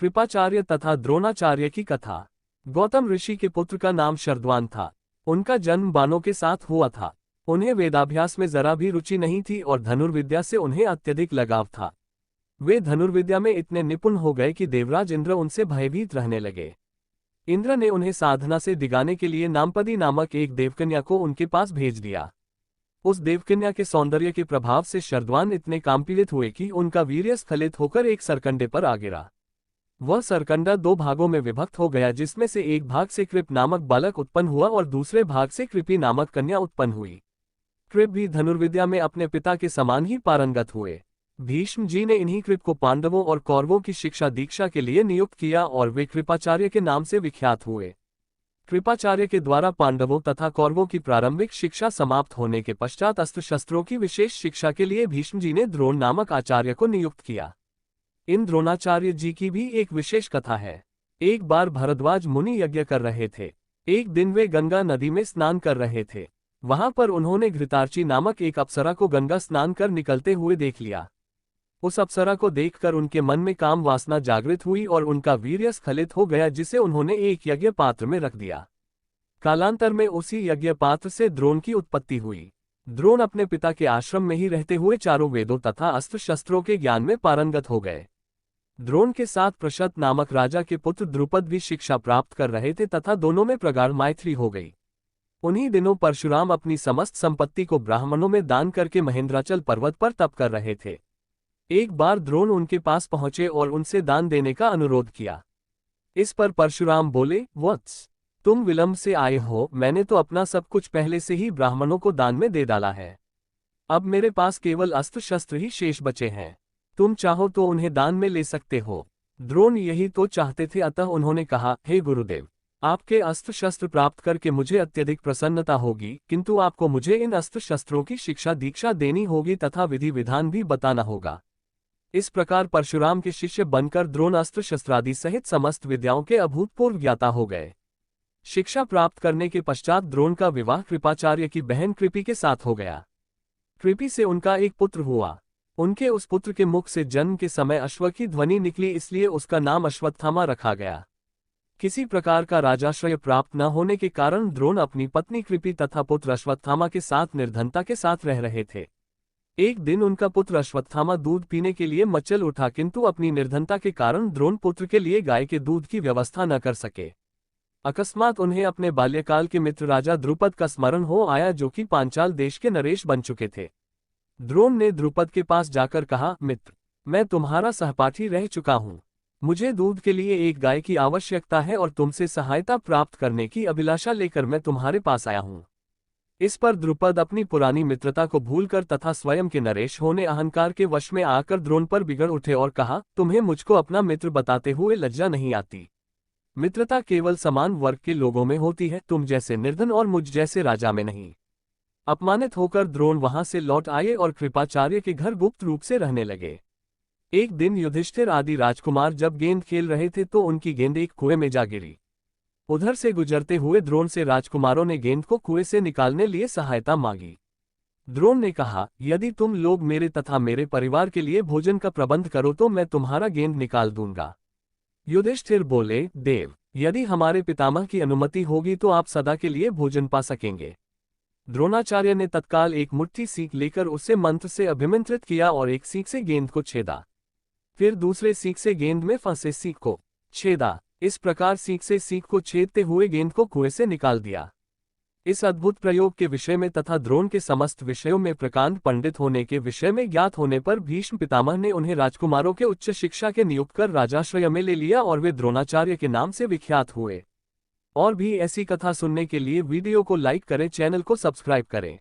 कृपाचार्य तथा द्रोणाचार्य की कथा। गौतम ऋषि के पुत्र का नाम शर्द्वान था। उनका जन्म बाणों के साथ हुआ था। उन्हें वेदाभ्यास में जरा भी रुचि नहीं थी और धनुर्विद्या से उन्हें अत्यधिक लगाव था। वे धनुर्विद्या में इतने निपुण हो गए कि देवराज इंद्र उनसे भयभीत रहने लगे। इंद्र ने उन्हें साधना से दिगाने के लिए नामपदी नामक एक देवकन्या को उनके पास भेज दिया। उस देवकन्या के सौंदर्य के प्रभाव से शर्द्वान इतने कामपीड़ित हुए कि उनका वीर्य स्खलित होकर एक सरकंडे पर आ गिरा। वह सरकंडा दो भागों में विभक्त हो गया, जिसमें से एक भाग से कृप नामक बालक उत्पन्न हुआ और दूसरे भाग से कृपी नामक कन्या उत्पन्न हुई। कृप भी धनुर्विद्या में अपने पिता के समान ही पारंगत हुए। भीष्म जी ने इन्हीं कृप को पांडवों और कौरवों की शिक्षा दीक्षा के लिए नियुक्त किया और वे कृपाचार्य के नाम से विख्यात हुए। कृपाचार्य के द्वारा पांडवों तथा कौरवों की प्रारंभिक शिक्षा समाप्त होने के पश्चात अस्त्र शस्त्रों की विशेष शिक्षा के लिए भीष्म जी ने द्रोण नामक आचार्य को नियुक्त किया। इन द्रोणाचार्य जी की भी एक विशेष कथा है। एक बार भरद्वाज मुनि यज्ञ कर रहे थे। एक दिन वे गंगा नदी में स्नान कर रहे थे। वहां पर उन्होंने घृतार्ची नामक एक अप्सरा को गंगा स्नान कर निकलते हुए देख लिया। उस अप्सरा को देखकर उनके मन में काम वासना जागृत हुई और उनका वीर्य स्खलित हो गया, जिसे उन्होंने एक यज्ञ पात्र में रख दिया। कालांतर में उसी यज्ञ पात्र से द्रोण की उत्पत्ति हुई। द्रोण अपने पिता के आश्रम में ही रहते हुए चारों वेदों तथा अस्त्र शस्त्रों के ज्ञान में पारंगत हो गए। द्रोण के साथ प्रशत नामक राजा के पुत्र द्रुपद भी शिक्षा प्राप्त कर रहे थे तथा दोनों में प्रगाढ़ मैत्री हो गई। उन्हीं दिनों परशुराम अपनी समस्त संपत्ति को ब्राह्मणों में दान करके महेंद्राचल पर्वत पर तप कर रहे थे। एक बार द्रोण उनके पास पहुंचे और उनसे दान देने का अनुरोध किया। इस पर परशुराम बोले, वत्स, तुम विलंब से आए हो। मैंने तो अपना सब कुछ पहले से ही ब्राह्मणों को दान में दे डाला है। अब मेरे पास केवल अस्त्र शस्त्र ही शेष बचे हैं। तुम चाहो तो उन्हें दान में ले सकते हो। द्रोण यही तो चाहते थे, अतः उन्होंने कहा, हे गुरुदेव, आपके अस्त्र शस्त्र प्राप्त करके मुझे अत्यधिक प्रसन्नता होगी, किंतु आपको मुझे इन अस्त्र शस्त्रों की शिक्षा दीक्षा देनी होगी तथा विधि विधान भी बताना होगा। इस प्रकार परशुराम के शिष्य बनकर द्रोण अस्त्र शस्त्रादि सहित समस्त विद्याओं के अभूतपूर्व ज्ञाता हो गए। शिक्षा प्राप्त करने के पश्चात द्रोण का विवाह कृपाचार्य की बहन कृपि के साथ हो गया। कृपि से उनका एक पुत्र हुआ। उनके उस पुत्र के मुख से जन्म के समय अश्व की ध्वनि निकली, इसलिए उसका नाम अश्वत्थामा रखा गया। किसी प्रकार का राजाश्रय प्राप्त न होने के कारण द्रोण अपनी पत्नी कृपि तथा पुत्र अश्वत्थामा के साथ निर्धनता के साथ रह रहे थे। एक दिन उनका पुत्र अश्वत्थामा दूध पीने के लिए मचल उठा, किंतु अपनी निर्धनता के कारण द्रोण पुत्र के लिए गाय के दूध की व्यवस्था न कर सके। अकस्मात उन्हें अपने बाल्यकाल के मित्र राजा द्रुपद का स्मरण हो आया, जो कि पांचाल देश के नरेश बन चुके थे। द्रोण ने द्रुपद के पास जाकर कहा, मित्र, मैं तुम्हारा सहपाठी रह चुका हूँ। मुझे दूध के लिए एक गाय की आवश्यकता है और तुमसे सहायता प्राप्त करने की अभिलाषा लेकर मैं तुम्हारे पास आया हूँ। इस पर द्रुपद अपनी पुरानी मित्रता को भूलकर तथा स्वयं के नरेश होने अहंकार के वश में आकर द्रोण पर बिगड़ उठे और कहा, तुम्हें मुझको अपना मित्र बताते हुए लज्जा नहीं आती? मित्रता केवल समान वर्ग के लोगों में होती है, तुम जैसे निर्धन और मुझ जैसे राजा में नहीं। अपमानित होकर द्रोण वहां से लौट आए और कृपाचार्य के घर गुप्त रूप से रहने लगे। एक दिन युधिष्ठिर आदि राजकुमार जब गेंद खेल रहे थे तो उनकी गेंद एक कुएं में जा गिरी। उधर से गुजरते हुए द्रोण से राजकुमारों ने गेंद को कुएं से निकालने लिए सहायता मांगी। द्रोण ने कहा, यदि तुम लोग मेरे तथा मेरे परिवार के लिए भोजन का प्रबंध करो तो मैं तुम्हारा गेंद निकाल दूंगा। युधिष्ठिर बोले, देव, यदि हमारे पितामह की अनुमति होगी तो आप सदा के लिए भोजन पा सकेंगे। द्रोणाचार्य ने तत्काल एक मुट्ठी सीख लेकर उसे मंत्र से अभिमंत्रित किया और एक सीख से गेंद को छेदा। फिर दूसरे सीख से गेंद में फंसे सीख को छेदा। इस प्रकार सीख से सीख को छेदते हुए गेंद को कुएं से निकाल दिया। इस अद्भुत प्रयोग के विषय में तथा द्रोण के समस्त विषयों में प्रकांड पंडित होने के विषय में ज्ञात होने पर भीष्म पितामह ने उन्हें राजकुमारों के उच्च शिक्षा के नियुक्त कर राजाश्रय में ले लिया और वे द्रोणाचार्य के नाम से विख्यात हुए। और भी ऐसी कथा सुनने के लिए वीडियो को लाइक करें, चैनल को सब्सक्राइब करें।